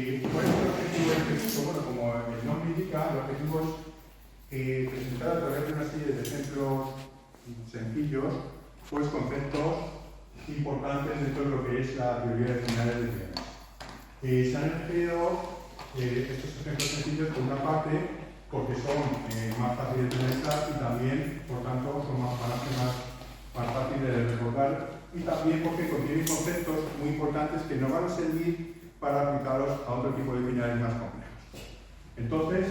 ¿Cuál es el objetivo de este curso? Bueno, como el nombre indica, el objetivo es presentar a través de una serie de ejemplos sencillos, pues conceptos importantes dentro de lo que es la teoría de finales de bienes. Se han elegido estos ejemplos sencillos por una parte porque son más fáciles de pensar y también, por tanto, son más fáciles de recordar, y también porque contienen conceptos muy importantes que nos van a servir para aplicarlos a otro tipo de finales más complejos. Entonces,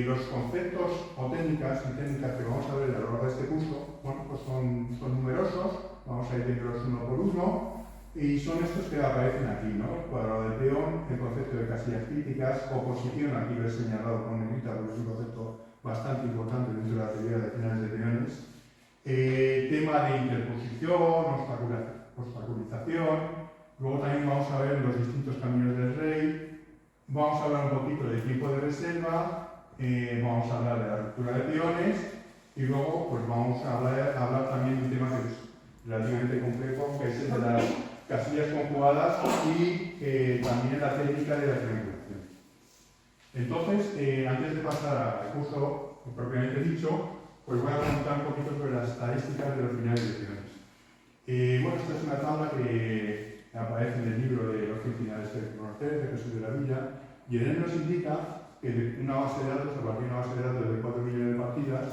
los conceptos o técnicas y técnicas que vamos a ver a lo largo de este curso, bueno, pues son numerosos, vamos a ir viéndolos uno por uno, y son estos que aparecen aquí, ¿no? El cuadrado del peón, el concepto de casillas críticas, oposición, aquí lo he señalado con negrita, porque es un concepto bastante importante dentro de la teoría de finales de peones, tema de interposición, obstaculización, luego también vamos a ver los distintos caminos del rey. Vamos a hablar un poquito de tiempo de reserva, vamos a hablar de la ruptura de peones y luego pues vamos a hablar también de un tema que es relativamente complejo, que es el de las casillas conjugadas y también la técnica de la triangulación. Entonces, antes de pasar al curso propiamente dicho, pues voy a comentar un poquito sobre las estadísticas de los finales de peones. Bueno, esta es una tabla que aparece en el libro de los 100 finales que hay que conocer, de Jesús de la Villa, y en él nos indica que de una base de datos, a partir de una base de datos de 4 millones de partidas,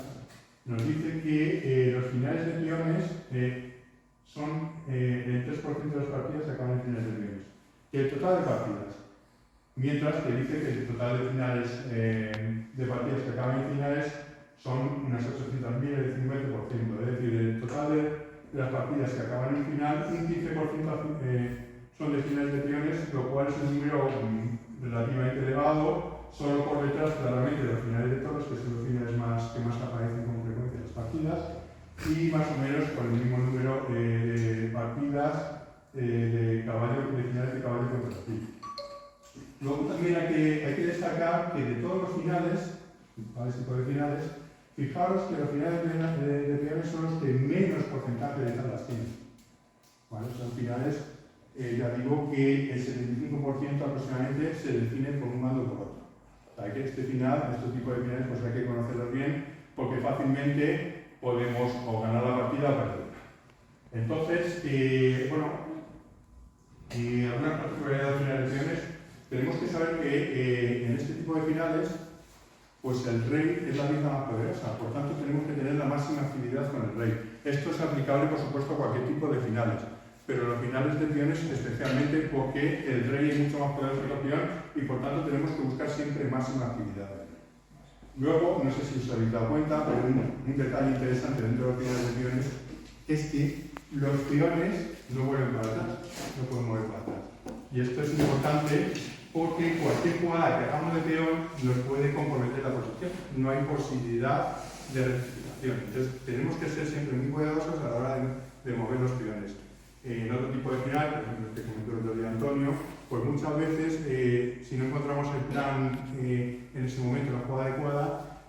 nos dice que los finales de peones son el 3% de las partidas que acaban en finales de peones, que el total de partidas, mientras que dice que el total de finales de partidas que acaban en finales son unas 800.000, el 50%, es decir, el total de las partidas que acaban en final, un 15% son de finales de peones, lo cual es un número relativamente elevado, solo por detrás claramente de los finales de toros, que son los finales que más aparecen con frecuencia en las partidas, y más o menos con el mismo número de partidas de finales de caballo contra alfil. Luego también hay que destacar que de todos los finales, varios tipos de finales, fijaros que los finales de peones son los que menos porcentaje de tablas tienen. ¿Vale? Son finales, ya digo que el 75% aproximadamente se define por un bando o por otro. O sea, que este tipo de finales, pues hay que conocerlos bien, porque fácilmente podemos o ganar la partida o perderla. Entonces, algunas particularidades de finales de peones, tenemos que saber que en este tipo de finales, pues el rey es la pieza más poderosa, por tanto tenemos que tener la máxima actividad con el rey. Esto es aplicable, por supuesto, a cualquier tipo de finales, pero los finales de peones especialmente porque el rey es mucho más poderoso que el peón y por tanto tenemos que buscar siempre máxima actividad. Luego, no sé si os habéis dado cuenta, pero un detalle interesante dentro de los finales de peones es que los peones no vuelven para atrás, no pueden mover para atrás. Y esto es importante porque cualquier jugada que hagamos de peón nos puede comprometer la posición. No hay posibilidad de rectificación. Entonces, tenemos que ser siempre muy cuidadosos a la hora de mover los peones. En otro tipo de final, por ejemplo, el que comentó el otro día Antonio, pues muchas veces, si no encontramos el plan en ese momento, la jugada adecuada,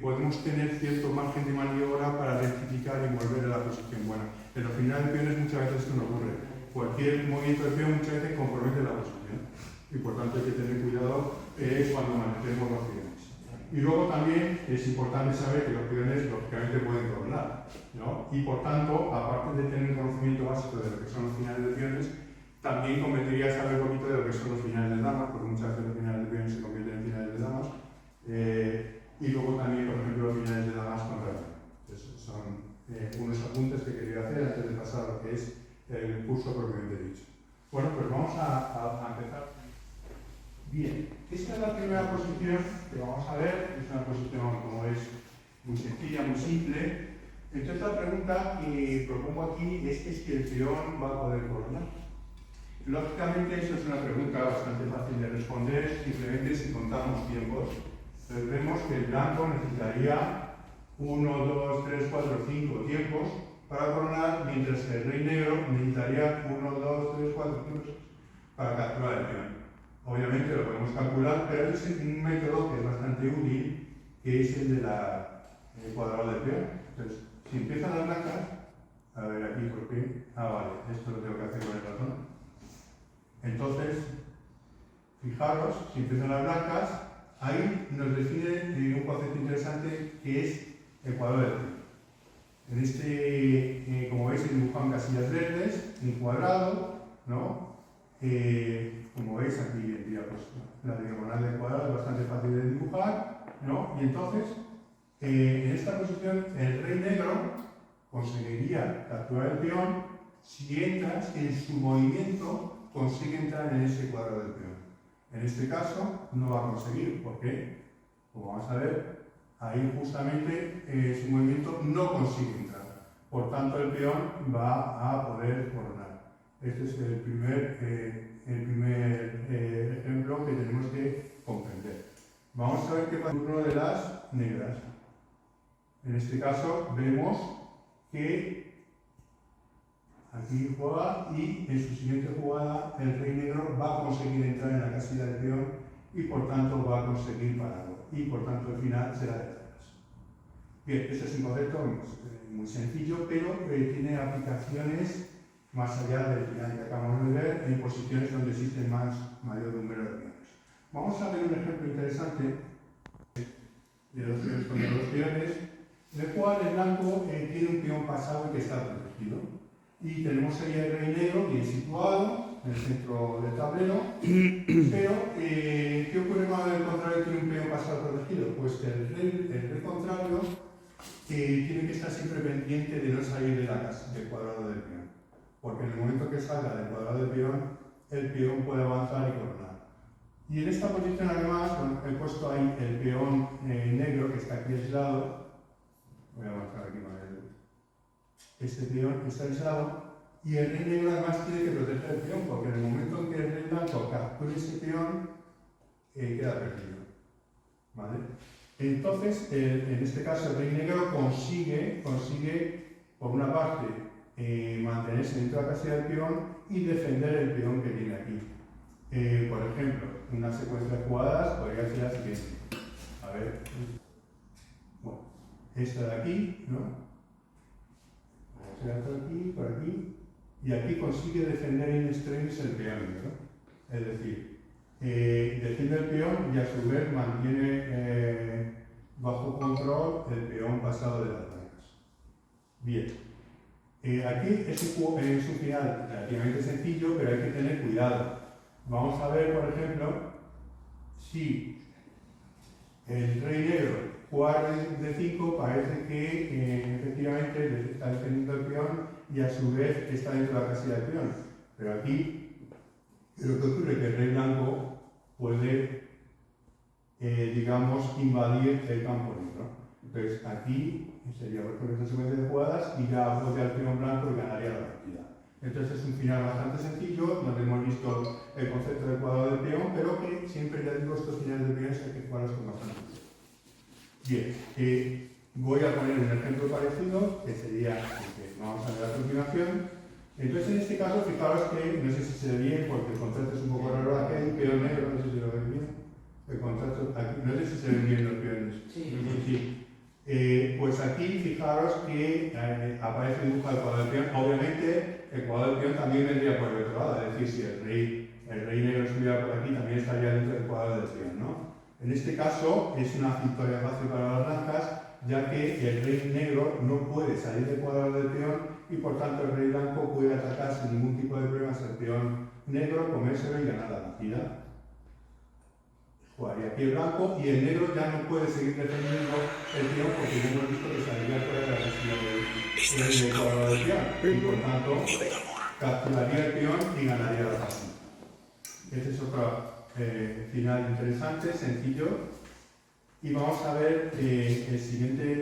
podemos tener cierto margen de maniobra para rectificar y volver a la posición buena. En los finales de peones muchas veces esto no ocurre. Cualquier movimiento de peón muchas veces compromete la posición. Y por tanto hay que tener cuidado cuando manejemos los peones. Y luego también es importante saber que los peones lógicamente pueden doblar, ¿no? Y por tanto, aparte de tener un conocimiento básico de lo que son los finales de peones, también convendría saber un poquito de lo que son los finales de damas, porque muchas veces los finales de peones se convierten en finales de damas. Y luego también, por ejemplo, los finales de damas contra peón. Entonces, son unos apuntes que quería hacer antes de pasar a lo que es el curso propiamente dicho. Bueno, pues vamos a empezar. Bien, esta es la primera posición que vamos a ver, es una posición, como es, muy sencilla, muy simple. Entonces la pregunta que propongo aquí es que si el peón va a poder coronar. Lógicamente eso es una pregunta bastante fácil de responder, simplemente si contamos tiempos. Entonces vemos que el blanco necesitaría 1, 2, 3, 4, 5 tiempos para coronar, mientras que el rey negro necesitaría 1, 2, 3, 4 tiempos para capturar el peón. Obviamente lo podemos calcular, pero es un método que es bastante útil, que es el de el cuadrado del peón. Entonces, si empiezan las blancas, a ver aquí por qué, vale, esto lo tengo que hacer con el ratón. Entonces, fijaros, si empiezan las blancas, ahí nos define un concepto interesante que es el cuadrado del peón. En este, como veis, he dibujado en casillas verdes, un cuadrado, ¿no? Como veis aquí, pues, la diagonal del cuadrado es bastante fácil de dibujar, ¿no? Y entonces, en esta posición, el rey negro conseguiría capturar el peón si en su movimiento consigue entrar en ese cuadrado del peón. En este caso, no va a conseguir, porque, como vamos a ver, ahí justamente su movimiento no consigue entrar. Por tanto, el peón va a poder coronar. Este es el primer ejemplo que tenemos que comprender. Vamos a ver qué pasa con uno de las negras. En este caso, vemos que aquí juega y en su siguiente jugada el rey negro va a conseguir entrar en la casilla del peón y por tanto va a conseguir pararlo. Y por tanto el final será de atrás. Bien, este es un concepto muy sencillo, pero tiene aplicaciones más allá del final que acabamos de ver en posiciones donde existe mayor número de peones. Vamos a ver un ejemplo interesante de dos peones contra dos peones, en el cual el blanco tiene un peón pasado y que está protegido. Y tenemos ahí el rey negro bien situado en el centro del tablero, pero ¿qué ocurre cuando el contrario tiene un peón pasado protegido? Pues que el rey contrario tiene que estar siempre pendiente de no salir de la casa, del cuadrado del peón, porque en el momento que salga del cuadrado del peón, el peón puede avanzar y coronar. Y en esta posición además he puesto ahí el peón negro que está aquí aislado. Voy a avanzar aquí con él. Este peón está aislado y el rey negro además tiene que proteger el peón, porque en el momento en que el rey blanco capture ese peón, queda perdido. ¿Vale? Entonces, en este caso, el rey negro consigue por una parte, mantenerse dentro de la casilla del peón y defender el peón que tiene aquí. Por ejemplo, una secuencia de jugadas podría ser la siguiente. A ver, bueno, esta de aquí, ¿no? Por aquí, y aquí consigue defender in extremis el peón, ¿no? Es decir, defiende el peón y a su vez mantiene bajo control el peón pasado de las blancas. Bien, aquí es un final relativamente sencillo, pero hay que tener cuidado. Vamos a ver, por ejemplo, si el rey negro juega de 5, parece que efectivamente está defendiendo el peón y a su vez está dentro de la casilla del peón. Pero aquí lo que ocurre es que el rey blanco puede, digamos, invadir el campo negro. Entonces aquí sería, por ejemplo, esta secuencia de jugadas y ya apoya al peón blanco y ganaría la partida. Entonces es un final bastante sencillo, donde hemos visto el concepto del cuadrado del peón, pero que siempre, ya digo, estos finales de peones hay que jugarlos con bastante cuidado. Bien, voy a poner un ejemplo parecido, que sería el que vamos a ver a continuación. Entonces, en este caso, fijaros que, no sé si se ve bien, porque el contraste es un poco raro aquí, hay un peón negro, no sé si lo ven bien. El contraste aquí, no sé si se ven bien los peones. Sí. Pues aquí, fijaros que aparece dibujado el cuadrado del peón. Obviamente, el cuadrado del peón también vendría por el otro lado, es decir, si el rey negro estuviera por aquí, también estaría dentro del cuadrado del peón, ¿no? En este caso, es una victoria fácil para las blancas, ya que el rey negro no puede salir del cuadrado del peón y por tanto el rey blanco puede atacar sin ningún tipo de problemas al peón negro, comérselo y ganar la partida. Jugaría aquí el blanco y el negro ya no puede seguir defendiendo el peón porque ya hemos visto que saldría fuera de la casilla del cuadrado del peón y por tanto capturaría el peón y ganaría la partida. Este es otro final interesante, sencillo. Y vamos a ver el siguiente,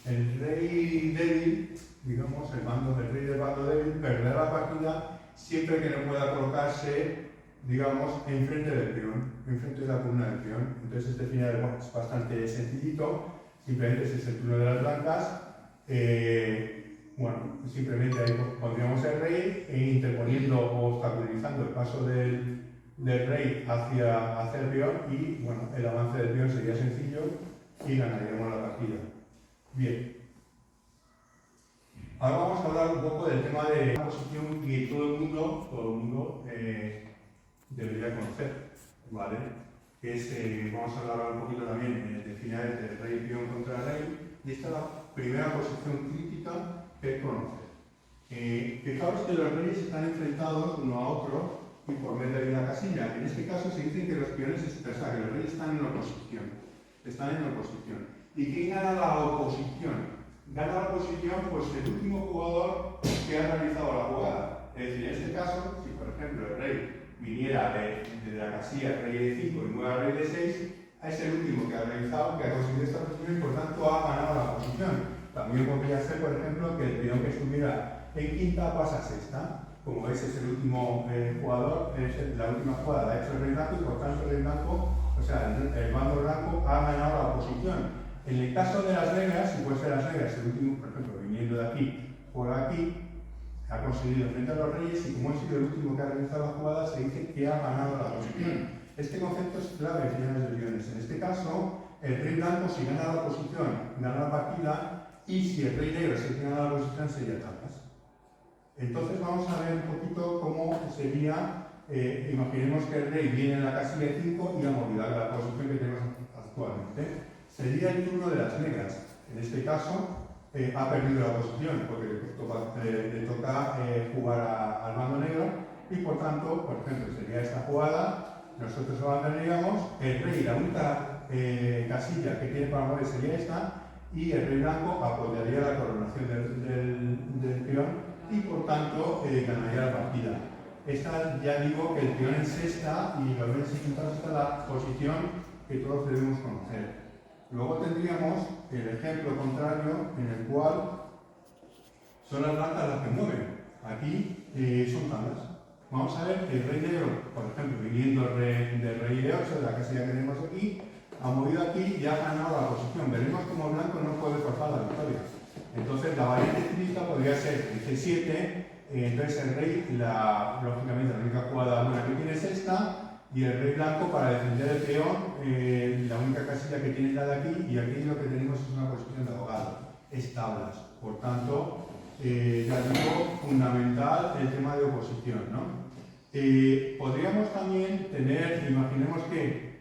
el rey débil, digamos, el rey del bando débil, perderá la partida siempre que no pueda colocarse, digamos, enfrente del peón, enfrente de la columna del peón. Entonces este final es bastante sencillito, simplemente es el turno de las blancas. Bueno, simplemente ahí pondríamos el rey interponiendo o obstaculizando el paso del rey hacia el peón y bueno, el avance del peón sería sencillo y ganaríamos la partida. Bien. Ahora vamos a hablar un poco del tema de la posición que todo el mundo debería conocer, ¿vale? Que es, vamos a hablar un poquito también de finales del rey peón contra rey, y esta es la primera posición crítica que conoce. Fijaos que los reyes están enfrentados uno a otro y por medio de una casilla. En este caso se dice que los peones, o sea, que los reyes están en oposición. Están en oposición. ¿Y quién gana la oposición? Gana la oposición pues el último jugador que ha realizado la jugada. Es decir, en este caso, si por ejemplo el rey viniera de la casilla rey de 5 y mueve al rey de 6, es el último que ha realizado, que ha conseguido esta posición y por tanto ha ganado la posición. También podría ser, por ejemplo, que el peón que estuviera en quinta pasa a sexta. Como veis, es el último jugador, es la última jugada la ha hecho el rey blanco y por tanto el rey blanco, o sea, el bando blanco ha ganado la posición. En el caso de las negras, si fuese las negras el último, por ejemplo, viniendo de aquí, juega aquí, ha conseguido enfrentar a los reyes y como ha sido el último que ha realizado la jugada, se dice que ha ganado la posición. Este concepto es clave en finales de guiones. En este caso, el rey blanco, si gana la posición, gana la partida, y si el rey negro se gana la posición, sería tablas. Entonces vamos a ver un poquito cómo sería, imaginemos que el rey viene en la casilla de 5 y ha movido a la posición que tenemos actualmente. Sería el turno de las negras. En este caso, ha perdido la posición porque le toca jugar al bando negro y por tanto, por ejemplo, sería esta jugada, nosotros abandonaríamos, el rey, la única casilla que tiene para mover sería esta y el rey blanco apoyaría la coronación del peón y por tanto ganaría la partida. Esta ya digo que el peón en sexta y los reyes en quinta es la posición que todos debemos conocer. Luego tendríamos el ejemplo contrario en el cual son las blancas las que mueven. Aquí son tablas. Vamos a ver que el rey negro, por ejemplo, viniendo del rey de 8, de la casilla que tenemos aquí, ha movido aquí y ha ganado la posición. Veremos como blanco no puede forzar la victoria. Entonces la variante crítica podría ser el C7, entonces el rey, lógicamente la única jugada buena que tiene es esta, y el rey blanco para defender el peón, la única casilla que tiene es la de aquí, y aquí lo que tenemos es una posición de abogado, es tablas. Por tanto, ya digo, fundamental el tema de oposición, ¿no? Podríamos también tener, imaginemos que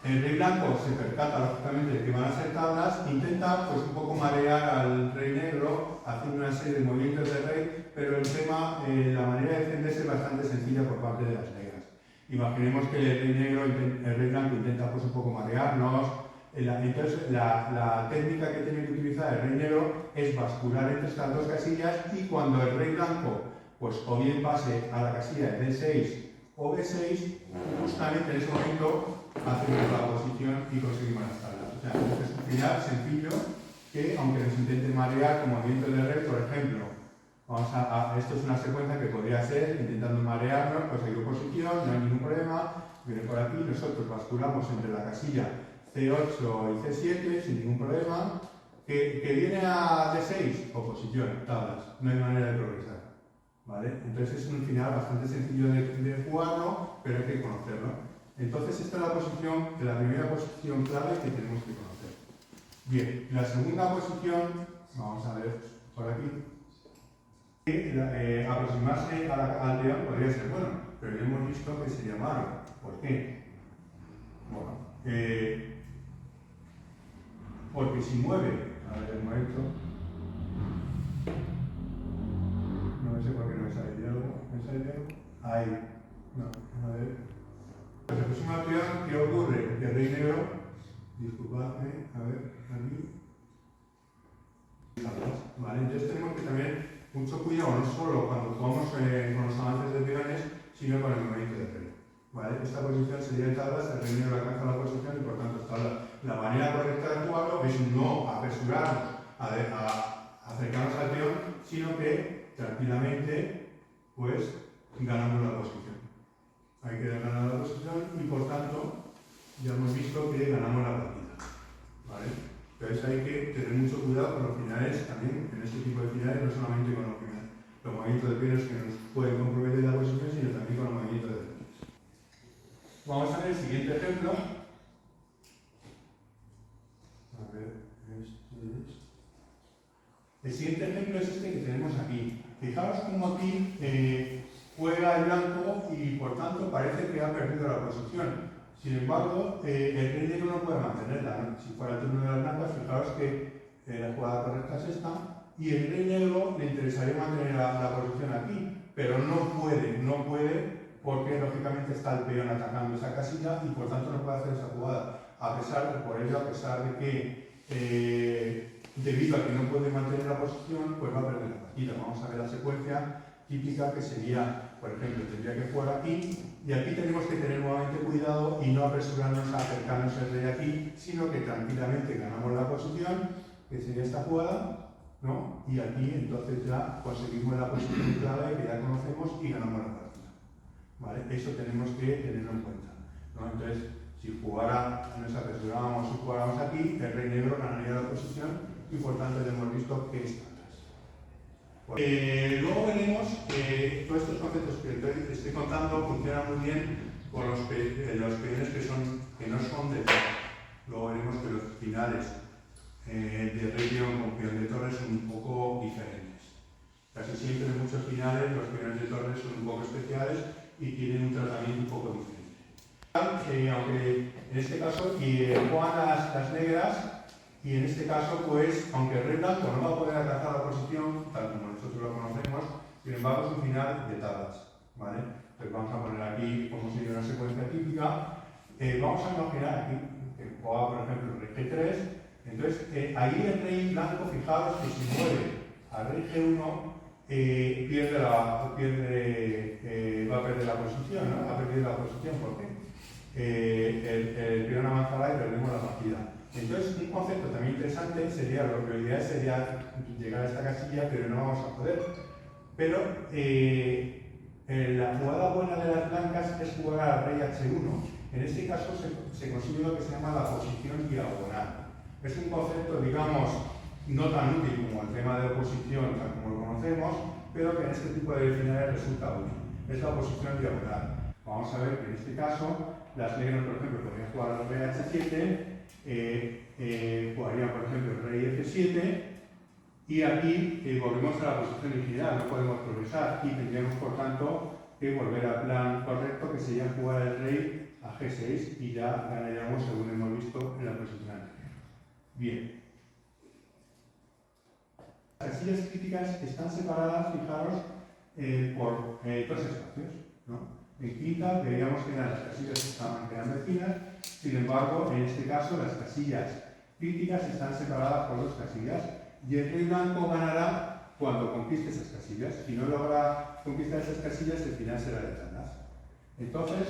el rey blanco se percata lógicamente de que van a ser tablas, intenta pues un poco marear al rey negro haciendo una serie de movimientos de rey, pero el tema, la manera de defenderse es bastante sencilla por parte de las negras. Imaginemos que el rey blanco intenta pues un poco marearnos, entonces la técnica que tiene que utilizar el rey negro es bascular entre estas dos casillas y cuando el rey blanco pues o bien pase a la casilla de D6 o B6, justamente en ese momento hacemos la posición y conseguimos las tablas. O sea, es un final sencillo que, aunque nos intente marear con movimientos de rey, por ejemplo, esto es una secuencia que podría ser intentando marearnos, conseguir posición, no hay ningún problema, viene por aquí, nosotros basculamos entre la casilla C8 y C7 sin ningún problema, que viene a D6, oposición, tablas, no hay manera de progresar. ¿Vale? Entonces es un final bastante sencillo de jugarlo, pero hay que conocerlo. Entonces esta es la primera posición clave que tenemos que conocer. Bien, la segunda posición, vamos a ver por aquí, aproximarse al peón podría ser bueno, pero ya hemos visto que sería malo. ¿Por qué? Bueno, porque si mueve, a ver el momento, no sé por qué no me sale diálogo, ahí, no, a ver. La próxima peón, ¿qué ocurre? Que el rey negro, disculpadme, a ver, aquí. Vale, entonces tenemos que tener mucho cuidado, no solo cuando jugamos con los avances de peones, sino con el movimiento de rey. ¿Vale? Esta posición sería en tablas, el rey negro alcanza la posición y por tanto la manera correcta de jugarlo es no apresurarnos a acercarnos al peón, sino que tranquilamente pues ganamos la posición. Hay que ganar la posición y por tanto ya hemos visto que ganamos la partida. ¿Vale? Entonces hay que tener mucho cuidado con los finales también, en este tipo de finales, no solamente con los movimientos de peones que nos pueden comprometer la posición, sino también con los movimientos de peones. Vamos a ver el siguiente ejemplo. A ver, el siguiente ejemplo es este que tenemos aquí. Fijaos cómo aquí juega el blanco y por tanto parece que ha perdido la posición. Sin embargo, el rey negro no puede mantenerla, ¿no? Si fuera el turno de las blancas, fijaros que la jugada correcta es esta, y el rey negro le interesaría mantener la posición aquí, pero no puede porque lógicamente está el peón atacando esa casilla y por tanto no puede hacer esa jugada. A pesar de que debido a que no puede mantener la posición, pues va a perder la partida. Vamos a ver la secuencia típica que sería, por ejemplo, tendría que jugar aquí, y aquí tenemos que tener nuevamente cuidado y no apresurarnos a acercarnos el rey aquí, sino que tranquilamente ganamos la posición, que sería esta jugada, ¿no? Y aquí entonces ya conseguimos la posición clave que ya conocemos y ganamos la partida. ¿Vale? Eso tenemos que tenerlo en cuenta, ¿no? Entonces, si nos apresurábamos y jugáramos aquí, el rey negro ganaría la posición y por tanto ya hemos visto que está atrás. Luego veremos todos estos conceptos que estoy contando funcionan muy bien con los peones que no son de torre. Luego veremos que los finales de rey león con peón de torre son un poco diferentes. Casi siempre en muchos finales los peones de torre son un poco especiales y tienen un tratamiento un poco diferente. Aunque en este caso juegan las negras, y en este caso, pues, aunque el rey blanco no va a poder alcanzar la posición, tal como nosotros lo conocemos, sin embargo es un final de tablas, ¿vale? Pues vamos a poner aquí como sería una secuencia típica. Vamos a imaginar aquí que juega, por ejemplo, el rey G3. Entonces, ahí el rey blanco, fijaros que si mueve al rey G1, va a perder la posición, ¿no? Ha perdido la posición, ¿por qué? El peón avanzará y perdemos la partida. Entonces, un concepto también interesante sería, lo ideal sería llegar a esta casilla, pero no vamos a poder. Pero la jugada buena de las blancas es jugar al rey H1. En este caso se consigue lo que se llama la posición diagonal. Es un concepto, digamos, no tan útil como el tema de oposición, tal como lo conocemos, pero que en este tipo de finales resulta útil. Es la posición diagonal. Vamos a ver que en este caso, las negras, por ejemplo, podrían jugar al rey H7, jugarían, por ejemplo, el rey F7, y aquí volvemos a la posición original, no podemos progresar, y tendríamos, por tanto, que volver al plan correcto, que sería jugar el rey a G6, y ya ganaríamos, según hemos visto, en la posición anterior. Bien. Las casillas críticas están separadas, fijaros, por dos espacios, ¿no? En quinta veíamos que las casillas estaban quedando vecinas, sin embargo, en este caso las casillas críticas están separadas por dos casillas y el rey blanco ganará cuando conquiste esas casillas. Si no logra conquistar esas casillas, el final será de tablas. Entonces,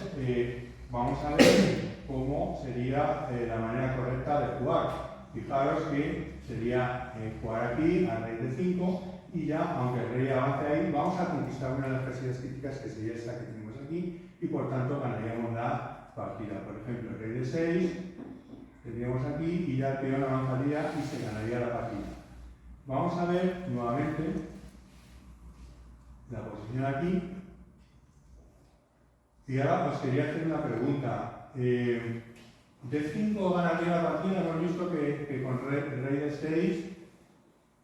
vamos a ver cómo sería la manera correcta de jugar. Fijaros que sería jugar aquí al rey de 5 y ya, aunque el rey avance ahí, vamos a conquistar una de las casillas críticas, que sería esta que tenemos aquí, y por tanto ganaríamos la partida. Por ejemplo, el rey de 6 tendríamos aquí y ya el peón avanzaría y se ganaría la partida. Vamos a ver nuevamente la posición aquí. Y ahora os quería hacer una pregunta. D5 ganaría la partida. Hemos visto que con el rey de 6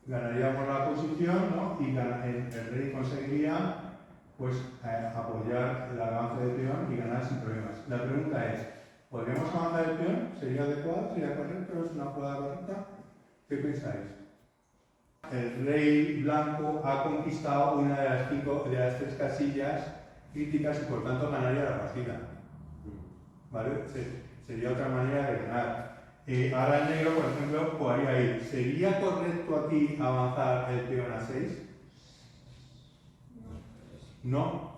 ganaríamos la posición, ¿no? Y el rey conseguiría pues, apoyar el avance del peón y ganar sin problemas. La pregunta es, ¿podríamos avanzar el peón? ¿Sería adecuado? ¿Sería correcto? ¿Es una jugada correcta? ¿Qué pensáis? El rey blanco ha conquistado una de las 3 casillas críticas y por tanto ganaría la partida. ¿Vale? Sería otra manera de ganar. Ahora el negro, por ejemplo, jugaría ahí. ¿Sería correcto aquí avanzar el peón a 6? ¿No?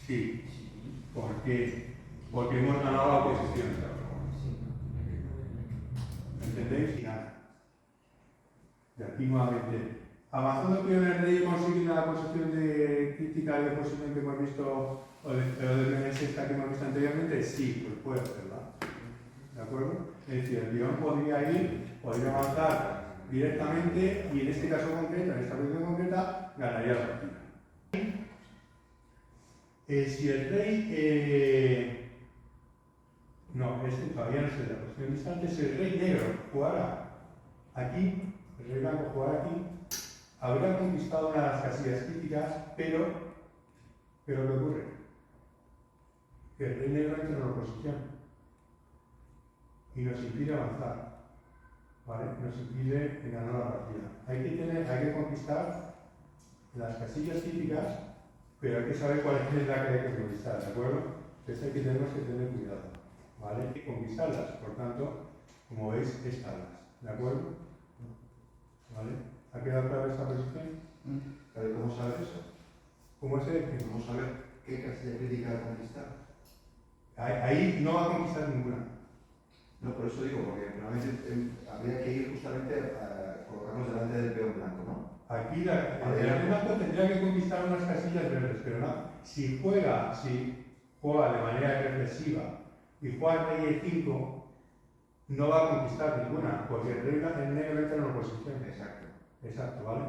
Sí. ¿Por qué? Porque hemos ganado la posición. ¿Entendéis? Y nada. De aquí nuevamente. Avanzando el peón el rey consigue la posición de crítica de posición que hemos visto, o de peones esta que hemos visto anteriormente. Sí, pues puede hacerla. ¿De acuerdo? Es decir, el peón podría avanzar directamente y en este caso concreto, en esta posición concreta, ganaría la partida. Si el rey... todavía no es la posición distante. Si el rey negro jugara aquí, el rey blanco jugara aquí, habría conquistado una de las casillas críticas, pero Pero ¿qué ocurre? Que el rey negro entra en oposición y nos impide avanzar, ¿vale? Nos impide ganar la partida. Hay que conquistar las casillas típicas, pero hay que saber cuál es la que hay que conquistar, ¿de acuerdo? Entonces tenemos que tener cuidado, ¿vale? Hay que conquistarlas, por tanto, como veis, estarlas, ¿de acuerdo? ¿Vale? ¿Ha quedado clara esta posición? Pero ¿cómo saber eso? ¿Cómo es el? ¿Cómo saber qué casilla crítica de conquistar? Ahí no va a conquistar ninguna. No, por eso digo, porque realmente habría que ir justamente a colocarnos delante del peón blanco, ¿no? Aquí el peón blanco tendría que conquistar unas casillas verdes, pero no. Si juega de manera reflexiva y juega rey E5, no va a conquistar ninguna, porque el negro entra en oposición. Exacto, ¿vale?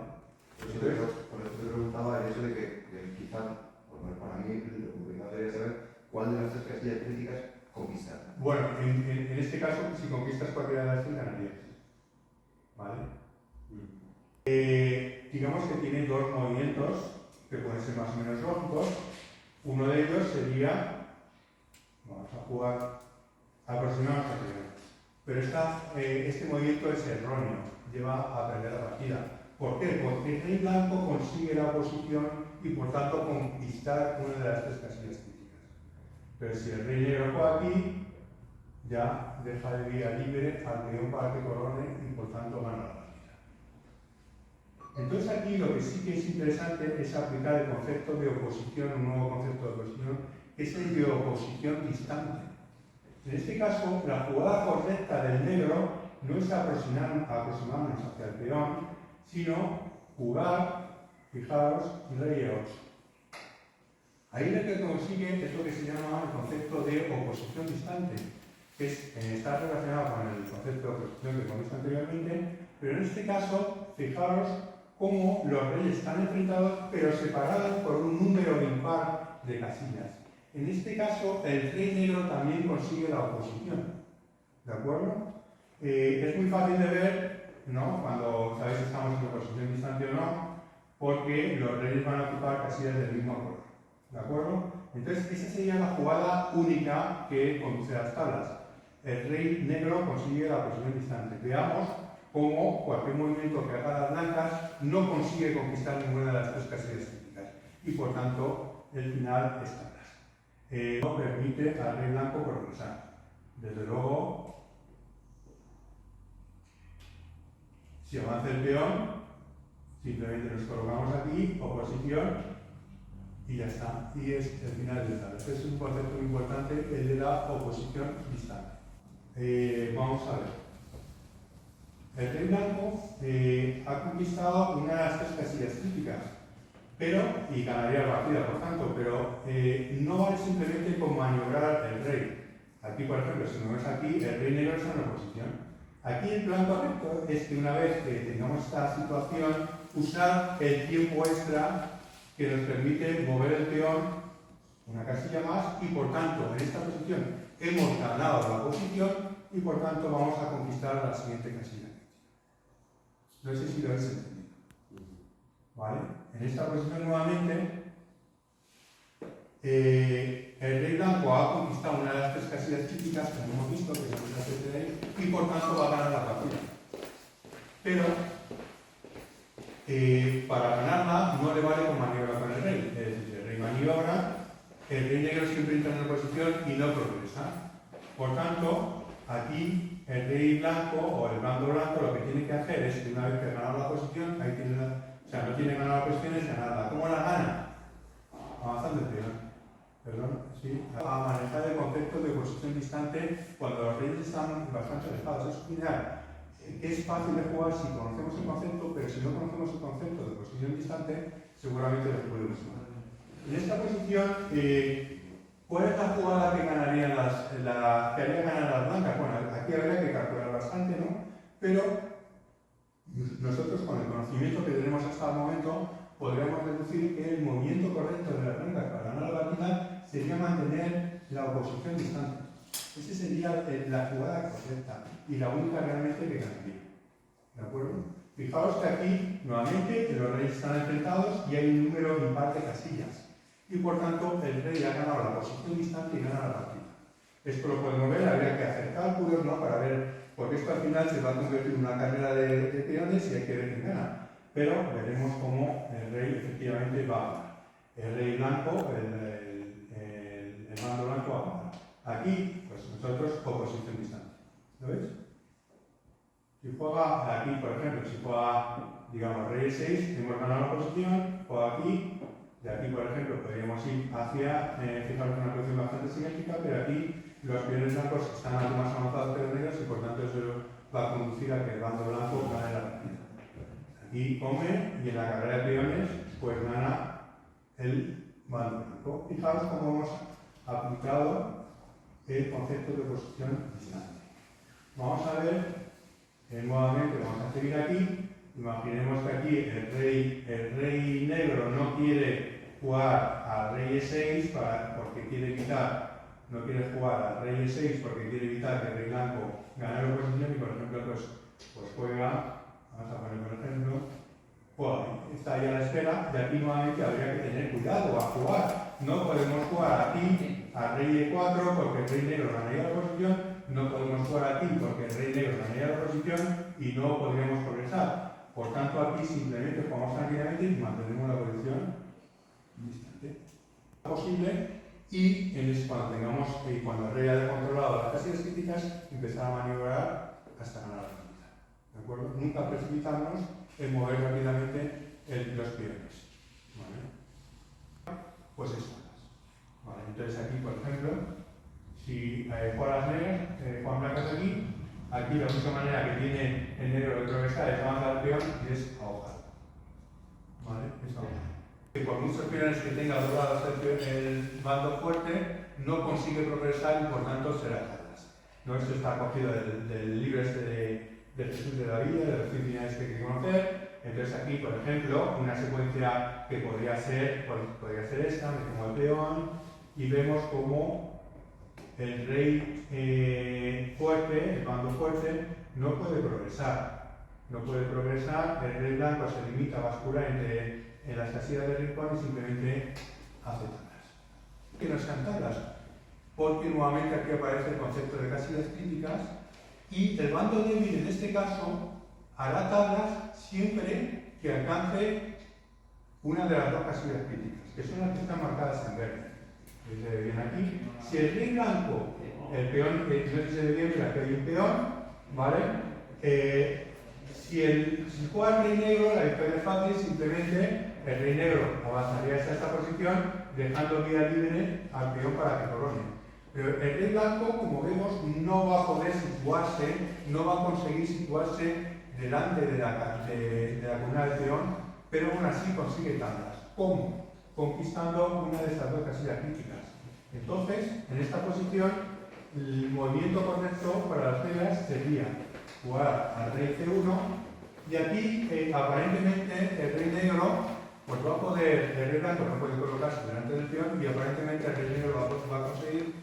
Por eso te preguntaba el hecho de que quizás, para mí, lo complicado sería saber cuál de las tres casillas críticas conquistar. Bueno, en este caso, si conquistas cualquiera de las tres, ganarías. ¿Vale? Digamos que tiene dos movimientos que pueden ser más o menos lógicos. Uno de ellos sería, vamos a jugar aproximadamente a primero. Pero este movimiento es erróneo, lleva a perder la partida. ¿Por qué? Porque el rey blanco consigue la oposición y por tanto conquistar una de las tres casillas críticas. Pero si el rey negro juega aquí, ya deja de vía libre al peón para que corone y por tanto gana la partida. Entonces aquí lo que sí que es interesante es aplicar el concepto de oposición, un nuevo concepto de oposición, que es el de oposición distante. En este caso, la jugada correcta del negro no es aproximarnos hacia el peón, sino jugar, fijaros, rey E8. Ahí lo que consigue es lo que se llama el concepto de oposición distante, que está relacionado con el concepto de oposición que hemos visto anteriormente, pero en este caso, fijaros cómo los reyes están enfrentados, pero separados por un número impar de casillas. En este caso, el rey negro también consigue la oposición, ¿de acuerdo? Es muy fácil de ver, ¿no?, cuando sabéis si estamos en oposición distante o no, porque los reyes van a ocupar casillas del mismo color, ¿de acuerdo? Entonces, esa sería la jugada única que conduce a las tablas. El rey negro consigue la oposición distante. Veamos cómo cualquier movimiento que haga las blancas no consigue conquistar ninguna de las tres casillas críticas y, por tanto, el final es tablas. No permite al rey blanco progresar. Desde luego, si avanza el peón, simplemente nos colocamos aquí, oposición, y ya está. Y es el final de tablas. Este es un concepto muy importante, el de la oposición distante. Vamos a ver. El rey blanco ha conquistado una de las tres casillas críticas, y ganaría la partida, por tanto, pero no vale simplemente con maniobrar el rey. Aquí, por ejemplo, si nos vemos aquí, el rey negro está en oposición. Aquí el plan correcto es que una vez que tengamos esta situación, usar el tiempo extra que nos permite mover el peón una casilla más y, por tanto, en esta posición hemos ganado la posición y, por tanto, vamos a conquistar la siguiente casilla. No sé si lo habéis entendido. ¿Vale? En esta posición nuevamente, el rey blanco ha conquistado una de las tres casillas críticas, como hemos visto, que es la C de ahí, y por tanto va a ganar la partida. Pero para ganarla no le vale con maniobra con el rey. Es decir, el rey maniobra, el rey negro siempre entra en la posición y no progresa. Por tanto, aquí el rey blanco o el bando blanco lo que tiene que hacer es que una vez que ha ganado la posición, ahí tiene no tiene que ganar la posición, es ganarla. ¿Cómo la gana? Avanzando el peón. Perdón, sí. A manejar el concepto de oposición distante cuando los reyes están bastante alejados. Es final que es fácil de jugar si conocemos el concepto, pero si no conocemos el concepto de oposición distante, seguramente lo podemos jugar. En esta posición, ¿cuál es la jugada que ganarían que haría ganar las blancas? Bueno, aquí habría que calcular bastante, ¿no? Pero nosotros, con el conocimiento que tenemos hasta el momento, podríamos deducir que el movimiento correcto de las blancas para ganar la partida sería mantener la oposición distante. Esa sería la jugada correcta y la única realmente que ganaría. ¿De acuerdo? Fijaos que aquí, nuevamente, los reyes están enfrentados y hay un número impar de casillas. y por tanto el rey ha ganado la posición distante y gana la partida. Esto lo podemos ver, habría que hacer cálculos, ¿no? Para ver, porque esto al final se va a convertir en una carrera de peones y hay que ver quién gana. Pero veremos cómo el rey efectivamente va a ganar. El rey blanco, el mando blanco va a ganar. Aquí, pues nosotros, oposición distante. ¿Lo veis? Si juega aquí, por ejemplo, si juega, digamos, rey 6, hemos ganado la posición, juega aquí, de aquí, por ejemplo, podríamos ir hacia, fijaros, una posición bastante simétrica, pero aquí los peones blancos están algo más avanzados que los negros y por tanto eso va a conducir a que el bando blanco gane la partida. Aquí come y en la carrera de peones, pues gana el bando blanco. Fijaros cómo hemos aplicado el concepto de oposición distante. Vamos a ver. Nuevamente vamos a seguir aquí. Imaginemos que aquí el rey negro no quiere jugar al rey E6 porque quiere evitar, no quiere jugar al rey E6 porque quiere evitar que el rey blanco gane la oposición y por ejemplo pues juega, vamos a poner por ejemplo, juega, está ahí a la espera y aquí nuevamente habría que tener cuidado a jugar. No podemos jugar aquí al rey E4 porque el rey negro ganaría la oposición. No podemos jugar aquí porque el rey negro ganaría la posición y no podríamos progresar. Por tanto, aquí simplemente jugamos tranquilamente y mantenemos la posición distante. Posible y cuando el rey haya controlado las casillas críticas, empezar a maniobrar hasta ganar la partida. ¿De acuerdo? Nunca precipitarnos en mover rápidamente los peones. ¿Vale? Pues eso. ¿Vale? Entonces aquí, por ejemplo, si juega las negras, juegan blancas aquí la única manera que tiene el negro de progresar es avanzar el peón y es ahogar. ¿Vale? Es ahogar. Que por muchos peones que tenga dorados el bando fuerte, no consigue progresar y por tanto será tablas. ¿No? Esto está cogido del libro de Jesús de la Vida, de los 100 finales que hay que conocer. Entonces aquí, por ejemplo, una secuencia que podría ser esta, me pongo el peón y vemos como el rey fuerte, el bando fuerte, no puede progresar. No puede progresar, el rey blanco se limita a bascular en las casillas del rincón y simplemente hace tablas. ¿Por qué no sean tablas? Porque nuevamente aquí aparece el concepto de casillas críticas y el bando débil en este caso hará tablas siempre que alcance una de las dos casillas críticas, que son las que están marcadas en verde. Bien aquí. Si el rey blanco, el peón, no sé si se ve bien, pero aquí hay un peón, ¿vale? Si juega el rey negro, la victoria es fácil, simplemente el rey negro avanzaría hasta esta posición, dejando vía libre al peón para que colonie. Pero el rey blanco, como vemos, no va a poder situarse, no va a conseguir situarse delante de la columna del peón, pero aún así consigue tablas. ¿Cómo? Conquistando una de estas dos casillas críticas. Entonces, en esta posición, el movimiento correcto para las negras sería jugar al rey C1 y aquí, aparentemente, el rey negro pues va a poder, el rey blanco no puede colocarse delante del peón y aparentemente el rey negro va a conseguir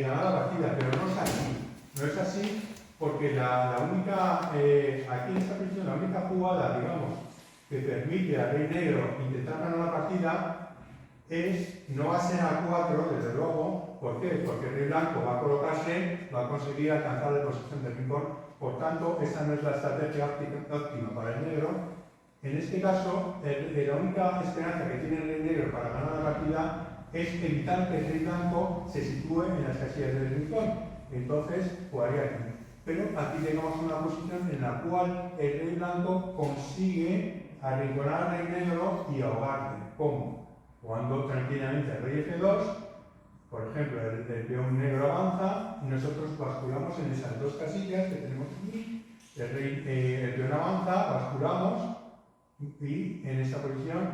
ganar la partida, pero no es así. No es así porque la única, aquí en esta posición, la única jugada, digamos, que permite al rey negro intentar ganar la partida no va a ser A4, desde luego. ¿Por qué? Porque el rey blanco va a colocarse, va a conseguir alcanzar la posición del rincón. Por tanto, esa no es la estrategia óptima para el negro. En este caso, la única esperanza que tiene el rey negro para ganar la partida es evitar que el rey blanco se sitúe en las casillas del rincón. Entonces, jugaría aquí. Pero aquí tenemos una posición en la cual el rey blanco consigue arrinconar al rey negro y ahogarle. ¿Cómo? Jugando tranquilamente al rey F2, por ejemplo, el peón negro avanza y nosotros basculamos en esas dos casillas que tenemos aquí. El peón avanza, basculamos y en esta posición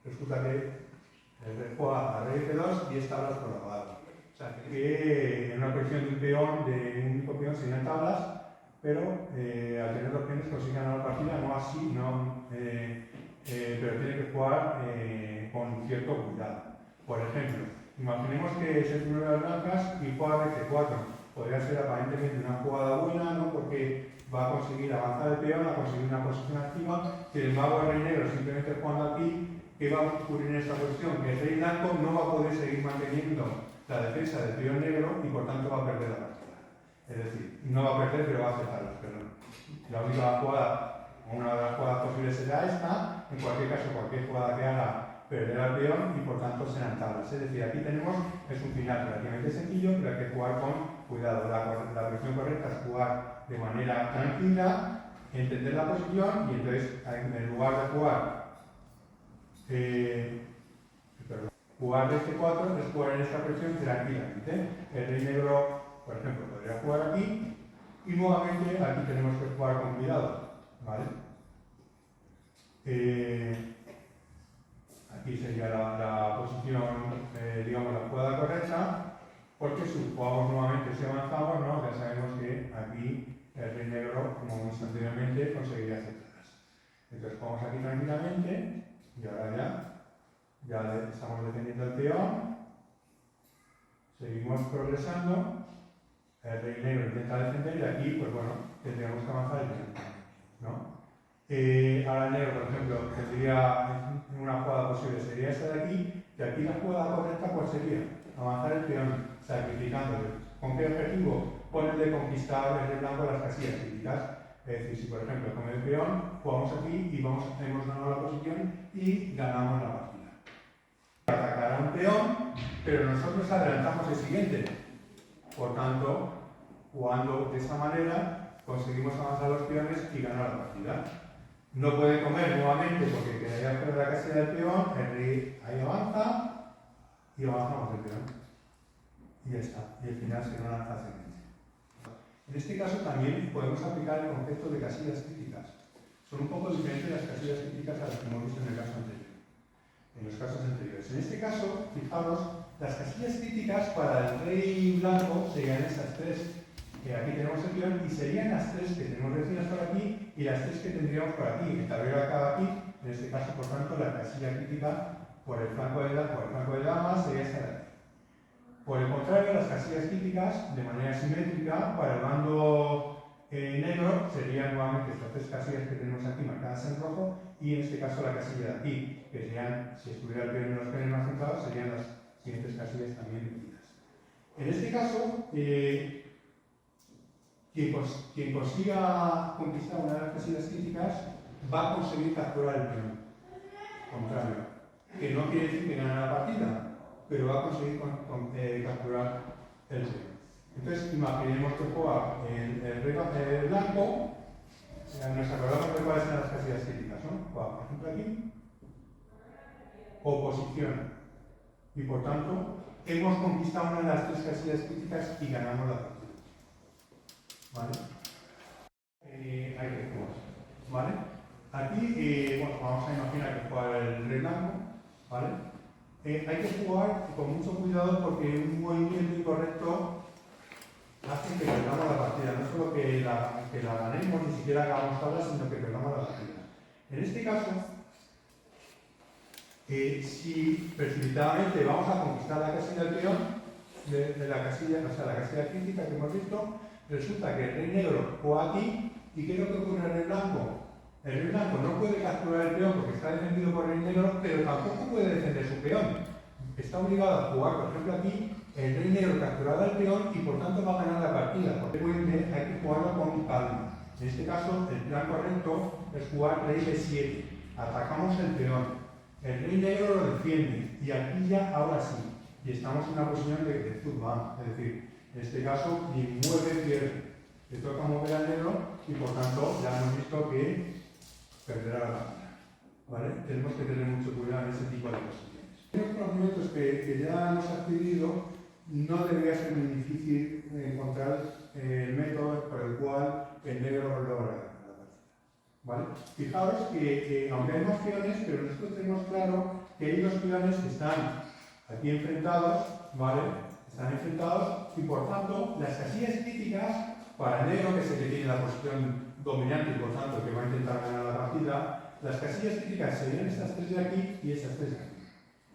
resulta que el rey juega al rey F2 y es tablas por abajo. O sea, que en una posición de un peón, de un único peón, serían tablas, pero al tener dos peones consiguen ganar la partida, no así, pero tiene que jugar con cierto cuidado. Por ejemplo, imaginemos que es el primero de las blancas y juega F4. Podría ser aparentemente una jugada buena, ¿no? Porque va a conseguir avanzar el peón, va a conseguir una posición activa. Sin embargo, el rey negro simplemente jugando aquí ¿qué va a ocurrir en esta posición? Que el rey blanco no va a poder seguir manteniendo la defensa del peón negro y por tanto va a perder la partida. Es decir, no va a perder, pero va a aceptarlos, perdón. La única jugada, una de las jugadas posibles será esta. En cualquier caso, cualquier jugada que haga perderá el peón y por tanto serán tablas. Es decir, aquí tenemos, es un final relativamente sencillo, pero hay que jugar con cuidado. La versión correcta es jugar de manera tranquila, entender la posición y entonces en lugar de jugar de este 4 es jugar en esta posición tranquilamente. El rey negro, por ejemplo, podría jugar aquí y nuevamente aquí tenemos que jugar con cuidado, ¿vale? Aquí sería la posición, digamos, la jugada correcta, porque si jugamos nuevamente, si avanzamos, ¿no? Ya sabemos que aquí el rey negro, como hemos visto anteriormente, conseguiría aceptarlas. Entonces jugamos aquí tranquilamente y ahora ya estamos defendiendo el peón, seguimos progresando, el rey negro intenta defender y aquí, pues bueno, tendríamos que avanzar el peón, ¿no? Ahora el negro, por ejemplo, tendría una jugada posible, sería esta de aquí, y aquí la jugada correcta, ¿cuál sería? Avanzar el peón, sacrificándole. ¿Con qué objetivo? Con el de conquistar el rey blanco las casillas críticas. Es decir, si por ejemplo con el peón jugamos aquí y hemos ganado la posición y ganamos la partida. Atacará un peón, pero nosotros adelantamos el siguiente. Por tanto, jugando de esa manera, conseguimos avanzar los peones y ganar la partida. No puede comer nuevamente porque quedaría fuera de la casilla del peón, el rey ahí avanza y avanzamos el peón. Y ya está. Y el final será una lanza ascendente. En este caso también podemos aplicar el concepto de casillas críticas. Son un poco diferentes las casillas críticas a las que hemos visto en el caso anterior. En los casos anteriores. En este caso, fijaros, las casillas críticas para el rey blanco serían estas tres. Aquí tenemos el peón y serían las tres que tenemos vecinas por aquí y las tres que tendríamos por aquí. El tablero acaba aquí, en este caso, por tanto, la casilla crítica por el flanco de damas sería esta de aquí. Por el contrario, las casillas críticas, de manera simétrica, para el bando negro, serían nuevamente estas tres casillas que tenemos aquí marcadas en rojo y en este caso la casilla de aquí, que serían, si estuviera el peón en los peones más centrados, serían las siguientes casillas también definidas. En este caso, quien consiga conquistar una de las casillas críticas va a conseguir capturar el peón. Contrario, que no quiere decir que gane la partida, pero va a conseguir capturar el peón. Entonces, imaginemos que juega el rey blanco, nos acordamos de cuáles son las casillas críticas, ¿no? Juega, por ejemplo, aquí, oposición, y por tanto, hemos conquistado una de las tres casillas críticas y ganamos la partida. ¿Vale? Hay que jugar. ¿Vale? Aquí, bueno, vamos a imaginar que juega el rey blanco. ¿Vale? Hay que jugar con mucho cuidado porque un movimiento incorrecto hace que perdamos la partida. No solo que la ganemos, ni siquiera hagamos tablas, sino que perdamos la partida. En este caso, si precipitadamente vamos a conquistar la casilla del peón, de la casilla, o sea, la casilla crítica que hemos visto, resulta que el rey negro juega aquí, ¿y qué es lo que ocurre en el blanco? El rey blanco no puede capturar el peón porque está defendido por el rey negro, pero tampoco puede defender su peón. Está obligado a jugar, por ejemplo, aquí, el rey negro capturará el peón y por tanto va a ganar la partida. Porque hay que jugarlo con calma. En este caso, el plan correcto es jugar rey de 7. Atacamos el peón. El rey negro lo defiende y aquí ya, ahora sí, y estamos en una posición de fútbol, es decir, en este caso, ni mueve pierde. Le toca mover al negro y por tanto ya hemos visto que perderá la partida. ¿Vale? Tenemos que tener mucho cuidado en ese tipo de posiciones. Los conocimientos que ya hemos adquirido, no debería ser muy difícil encontrar el método por el cual el negro logra ganar la partida. ¿Vale? Fijaos que aunque hay más peones, pero nosotros tenemos claro que hay dos peones que están aquí enfrentados, ¿vale? Están enfrentados y por tanto las casillas críticas para el negro, que es el que tiene la posición dominante y por tanto que va a intentar ganar la partida, las casillas críticas serían estas tres de aquí y estas tres de aquí.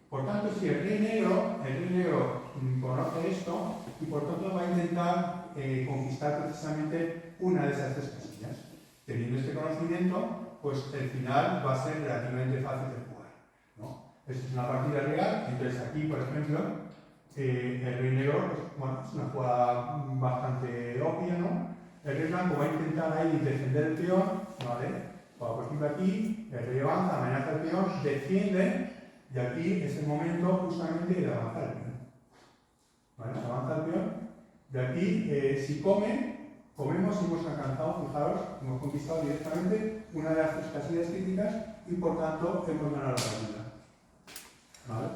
Por tanto, si el rey negro conoce esto y por tanto va a intentar conquistar precisamente una de esas tres casillas. Teniendo este conocimiento, pues el final va a ser relativamente fácil de jugar, ¿no? Esta es una partida real, entonces aquí, por ejemplo, el rey negro, pues, bueno, es una jugada bastante obvia, ¿no? El rey blanco va a intentar ahí defender el peón, ¿vale? Por ejemplo aquí, el rey avanza, amenaza el peón, defiende, y aquí es el momento justamente de avanzar el peón. ¿Vale? Avanza el peón, de aquí, si comemos y hemos alcanzado, fijaros, hemos conquistado directamente una de las 3 casillas críticas y por tanto hemos ganado la partida. ¿Vale?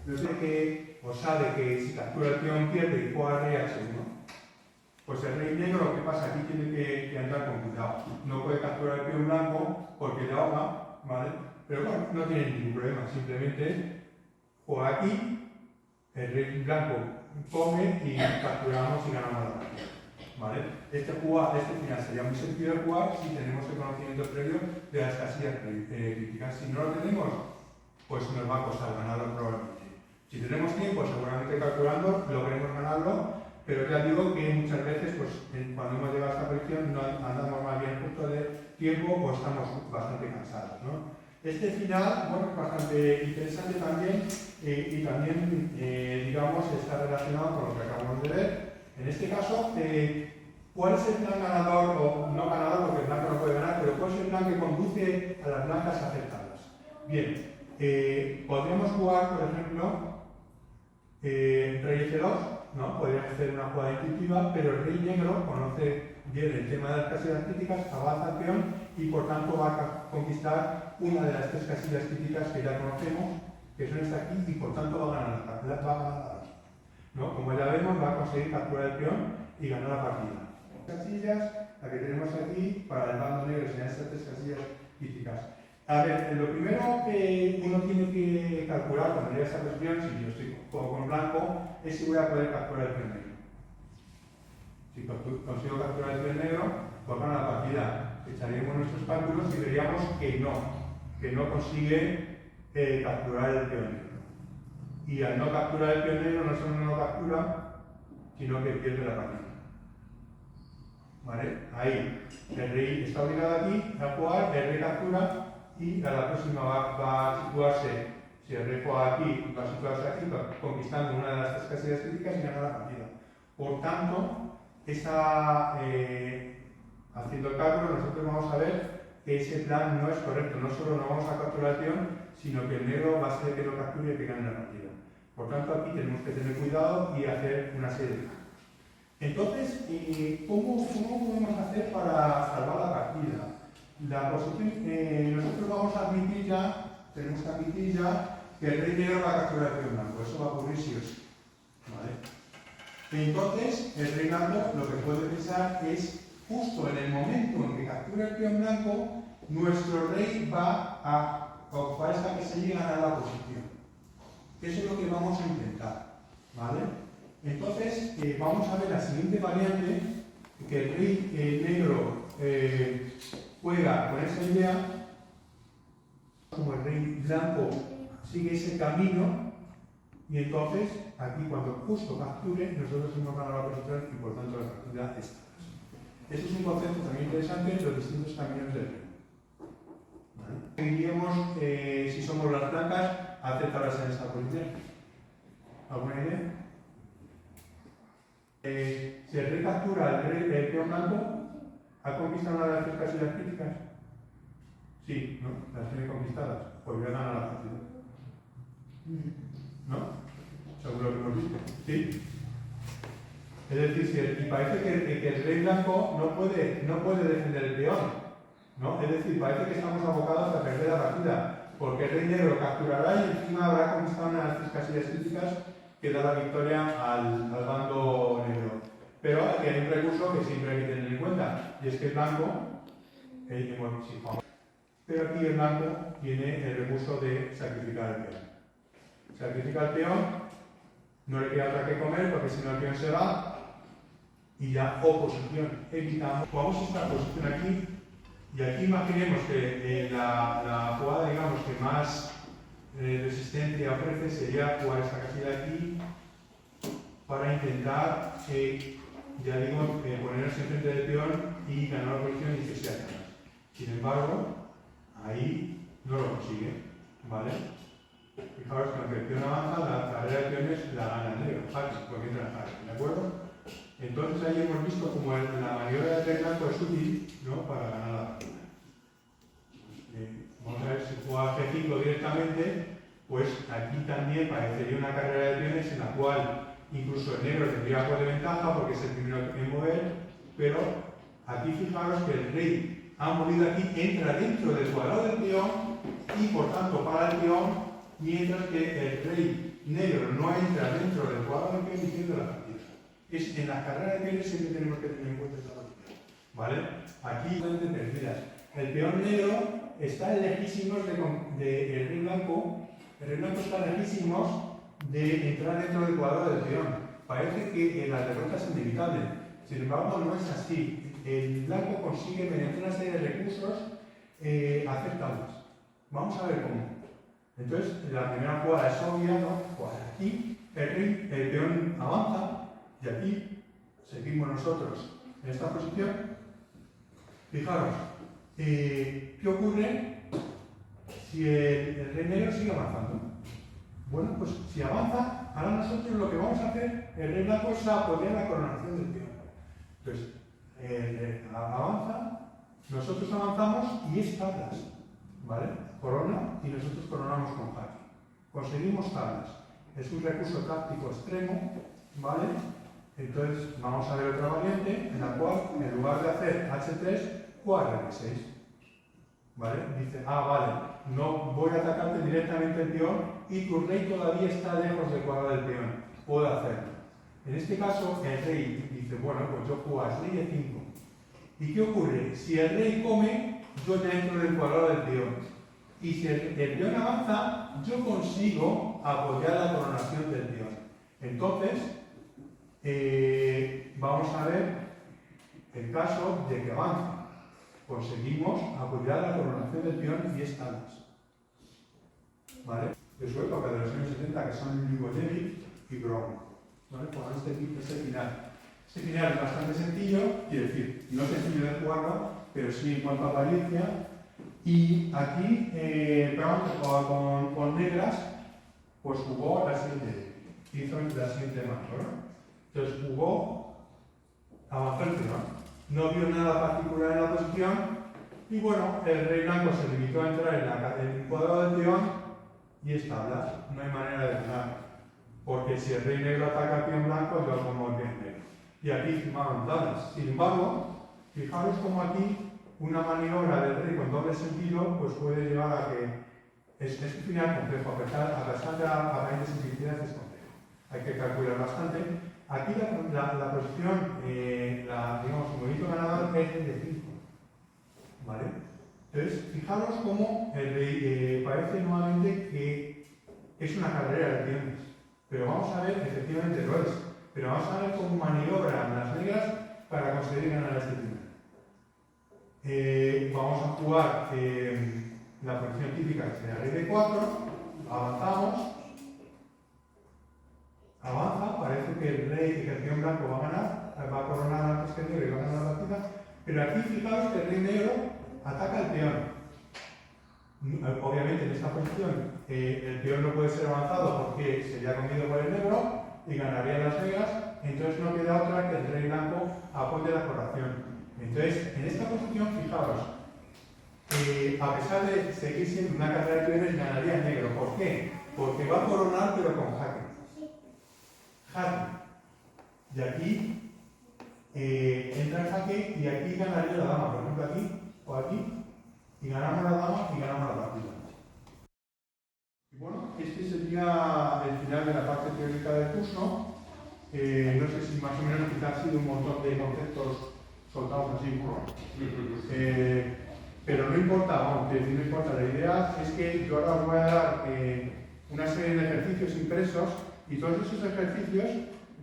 No sé que os sale que si captura el peón pierde y juega rey H1. Pues el rey negro, ¿qué pasa? Aquí tiene que andar con cuidado. No puede capturar el peón blanco porque le ahoga, ¿vale? Pero bueno, no tiene ningún problema. Simplemente juega aquí, el rey blanco come y capturamos y ganamos la partida. ¿Vale? Este final sería muy sencillo de jugar si tenemos el conocimiento previo de las casillas críticas. Si no lo tenemos, pues nos va a costar ganarlo probablemente. Si tenemos tiempo, seguramente calculando logremos ganarlo. Pero ya digo que muchas veces, pues, cuando hemos llegado a esta posición, no andamos más bien justo de tiempo o estamos bastante cansados, ¿no? Este final, bueno, es bastante interesante también y también, digamos, está relacionado con lo que acabamos de ver. En este caso, ¿cuál es el plan ganador, o no ganador porque el blanco no puede ganar, pero cuál es el plan que conduce a las blancas a aceptarlas? Bien, podríamos jugar, por ejemplo, rey F2, ¿no? Podríamos hacer una jugada intuitiva, pero el rey negro conoce bien el tema de las casillas críticas, avanza el peón y por tanto va a conquistar una de las 3 casillas críticas que ya conocemos, que son esta aquí, y por tanto va a ganar la partida. ¿No? Como ya vemos, va a conseguir capturar el peón y ganar la partida. Las casillas, la que tenemos aquí, para el bando negro serían estas 3 casillas críticas. A ver, lo primero que uno tiene que calcular cuando llega a esta posición, si yo estoy con blanco, es si voy a poder capturar el peón negro. Si consigo capturar el peón negro, pues gana la partida. Echaríamos nuestros cálculos y veríamos que no consigue capturar el peón negro. Y al no capturar el peón negro, no solo no lo captura, sino que pierde la partida. ¿Vale? Ahí, el rey está obligado aquí a jugar, el rey captura y a la próxima va a situarse, si el rey juega aquí, va a situarse aquí, conquistando una de las 3 casillas críticas y gana la partida. Por tanto, haciendo el cálculo, nosotros vamos a ver que ese plan no es correcto. No solo no vamos a capturar el peón, sino que el negro va a ser el que lo capture y el que gane la partida. Por tanto, aquí tenemos que tener cuidado y hacer una serie de cálculos. Entonces, ¿cómo podemos hacer para salvar la partida? La posición, nosotros vamos a admitir ya, tenemos que admitir ya que el rey negro va a capturar el peón blanco. Eso va a ocurrir sí o sí. ¿Vale? Entonces, el rey blanco lo que puede pensar es, justo en el momento en que captura el peón blanco, nuestro rey va a ocupar esta casilla y ganar la posición. Eso es lo que vamos a intentar. ¿Vale? Entonces, vamos a ver la siguiente variante, que el rey negro juega con esa idea, como el rey blanco sigue ese camino, y entonces, aquí cuando justo capture, nosotros hemos ganado la posición y por tanto la partida está. Ese es un concepto también interesante de los distintos caminos del rey. ¿Vale? Diríamos, si somos las blancas, aceptarlas en esta posición. ¿Alguna idea? Si el rey captura el peón blanco, ¿ha conquistado una de las 3 casillas críticas? Sí, ¿no? Las tiene conquistadas. Pues ya gana la partida. ¿No? Seguro que hemos visto. ¿Sí? Es decir, y parece que el rey blanco no puede defender el peón. ¿No? Es decir, parece que estamos abocados a perder la partida. Porque el rey negro capturará y encima habrá conquistado una de las 3 casillas críticas que da la victoria al bando negro. Pero aquí hay un recurso que siempre hay que tener en cuenta, y es que el blanco, pero aquí el blanco tiene el recurso de sacrificar el peón. Sacrifica el peón, no le queda otra que comer, porque si no el peón se va, y ya oposición, evitamos. Jugamos esta posición aquí, y aquí imaginemos que la jugada, digamos, que más resistencia ofrece sería jugar esta casilla aquí para intentar, ya digo, ponernos enfrente del peón y ganar la posición y que sea atrás. Sin embargo, ahí no lo consigue, ¿vale? Fijaros que aunque el peón avanza, la carrera de peones la gana el negro, jaque, porque entra en jaque, ¿de acuerdo? Entonces ahí hemos visto como la maniobra del blanco es útil, ¿no?, para ganar la partida. Vamos a ver si juega G5 directamente, pues aquí también parecería una carrera de peones en la cual incluso el negro tendría algo de ventaja porque es el primero en mover, pero aquí fijaros que el rey ha movido aquí, entra dentro del cuadrado del peón y por tanto para el peón, mientras que el rey negro no entra dentro del cuadrado del peón y pierde la partida. Es en las carreras de peones siempre tenemos que tener en cuenta esta partida, ¿vale? Aquí son perdidas. El peón negro está lejísimos de el rey blanco. El rey blanco está lejísimos de entrar dentro del cuadrado del peón. Parece que la derrota es inevitable. Sin embargo, no es así. El blanco consigue, mediante una serie de recursos, hacer tablas. Vamos a ver cómo. Entonces, la primera jugada es obvia, ¿no? Pues aquí el peón avanza y aquí seguimos nosotros en esta posición. Fijaros, ¿qué ocurre si el rey negro sigue avanzando? Bueno, pues si avanza, ahora nosotros lo que vamos a hacer, el rey blanco, es apoyar la coronación del peón. Entonces, avanza, nosotros avanzamos y es tablas, ¿vale? Corona y nosotros coronamos con jaque. Conseguimos tablas. Es un recurso táctico extremo, ¿vale? Entonces, vamos a ver otra variante en la cual, en lugar de hacer H3, juega R6. ¿Vale? Dice, vale, no voy a atacarte directamente el peón y tu rey todavía está lejos del cuadrado del peón. Puedo hacerlo. En este caso, el rey dice, bueno, pues yo juego a rey E5. ¿Y qué ocurre? Si el rey come, yo entro del cuadrado del peón. Y si el peón avanza, yo consigo apoyar la coronación del peón. Entonces, vamos a ver el caso de que avance. Conseguimos apoyar la coronación del peón y es tablas. ¿Vale? De su época, de los años 70, que son Ljubojevic y Brown. ¿Vale? Pues este final. Este final es bastante sencillo, quiero decir, no sencillo de jugarlo, pero sí en cuanto a apariencia. Y aquí, Brown, que jugaba con negras, pues jugó la siguiente. Hizo la siguiente mano, ¿no? Entonces jugó, avanzó el peón. No vio nada particular en la posición y bueno, el rey blanco se limitó a entrar en el cuadrado del peón y es tablas. No hay manera de ganar, porque si el rey negro ataca al peón blanco, yo como el peón negro. Y aquí firmaron tablas. Sin embargo, fijaros como aquí una maniobra del rey con doble sentido pues puede llevar a que es un final complejo, a pesar de la aparente simplicidad es complejo. Hay que calcular bastante. Aquí la posición, digamos, el movimiento ganador es el de 5. ¿Vale? Entonces, fijaros cómo parece nuevamente que es una carrera de peones. Pero vamos a ver, efectivamente lo es. Pero vamos a ver cómo maniobran las negras para conseguir ganar este final. Vamos a jugar la posición típica que sería rey de 4. Avanzamos. Avanza, parece que el peón blanco va a ganar, va a coronar antes que el negro y va a ganar la partida, pero aquí fijaos que el rey negro ataca al peón. Obviamente en esta posición el peón no puede ser avanzado porque sería comido por el negro y ganaría las negras, entonces no queda otra que el rey blanco apoye la coronación. Entonces, en esta posición, fijaos, a pesar de seguir siendo una carrera de peones, ganaría el negro. ¿Por qué? Porque va a coronar pero con jaque. Y aquí entra el jaque y aquí ganaría la dama, por ejemplo aquí o aquí, y ganamos la dama y ganamos la partida. Y bueno, este sería el final de la parte teórica del curso. No sé si más o menos quizás ha sido un montón de conceptos soltados así, pero no importa, vamos, no importa. La idea es que yo ahora os voy a dar una serie de ejercicios impresos y todos esos ejercicios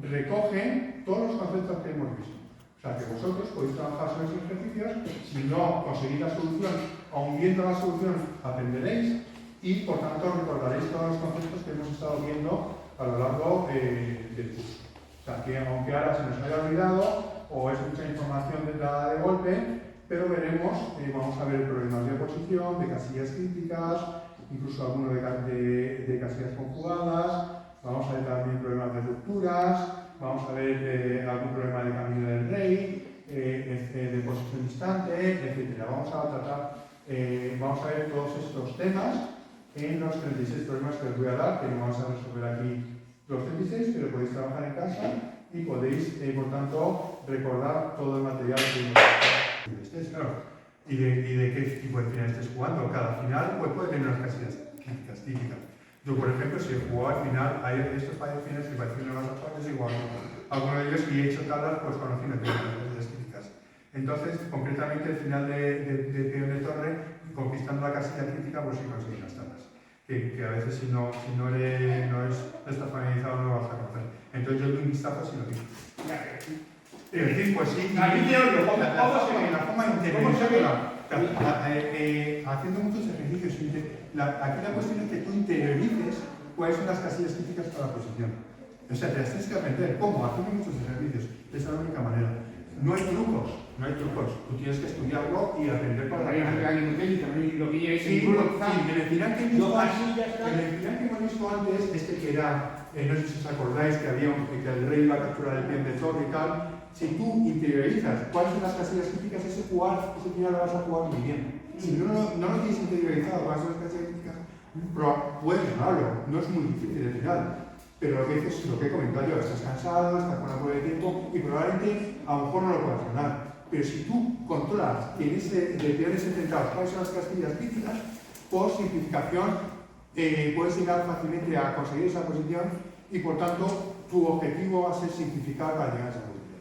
recogen todos los conceptos que hemos visto. O sea, que vosotros podéis trabajar sobre esos ejercicios, si no conseguís la solución, aun viendo la solución, aprenderéis y, por tanto, recordaréis todos los conceptos que hemos estado viendo a lo largo del curso. O sea, que aunque ahora se nos haya olvidado o es mucha información dada de golpe, pero veremos, vamos a ver problemas de oposición, de casillas críticas, incluso alguno de casillas conjugadas, vamos a ver también problemas de rupturas, vamos a ver algún problema de camino del rey, de posición distante, etc. Vamos a tratar, vamos a ver todos estos temas en los 36 problemas que os voy a dar, que no vamos a resolver aquí los 36, pero podéis trabajar en casa y podéis, por tanto, recordar todo el material que estéis, claro. Y de qué tipo de final estés jugando. Cada final pues, puede tener unas casillas críticas típicas. Yo, por ejemplo, si he jugado al final, hay estos fallos finales que parecen más actuales, igual alguno de ellos, y he hecho tablas pues, conociendo las casillas críticas. Entonces, concretamente, el final de peón de torre, conquistando la casilla crítica, pues sí conseguir las tablas. Que a veces si no estás familiarizado no lo vas a conocer. Entonces yo doy un vistazo si lo digo. En fin, pues sí. La forma interiorizándola, haciendo muchos ejercicios. Aquí la cuestión es que tú interiorices cuáles son las casillas críticas para la posición. O sea, te las tienes que aprender. ¿Cómo? Haciendo muchos ejercicios. Esa es la única manera. No hay trucos. Tú tienes que estudiarlo y aprender para la vida. En el final que hemos visto antes, que era, no sé si os acordáis que había que el rey iba a capturar el peón de torre y tal. Si tú interiorizas cuáles son las casillas críticas, ese final lo vas a jugar muy bien. Si no lo tienes interiorizado cuáles son las casillas críticas, puedes ganarlo, no es muy difícil el final. Pero lo que dices es lo que he comentado yo, estás cansado, estás con la prueba de tiempo y probablemente a lo mejor no lo puedas ganar. Pero si tú controlas que en ese de peones enfrentados cuáles son las casillas críticas, por simplificación puedes llegar fácilmente a conseguir esa posición y por tanto tu objetivo va a ser simplificar para llegar a esa posición.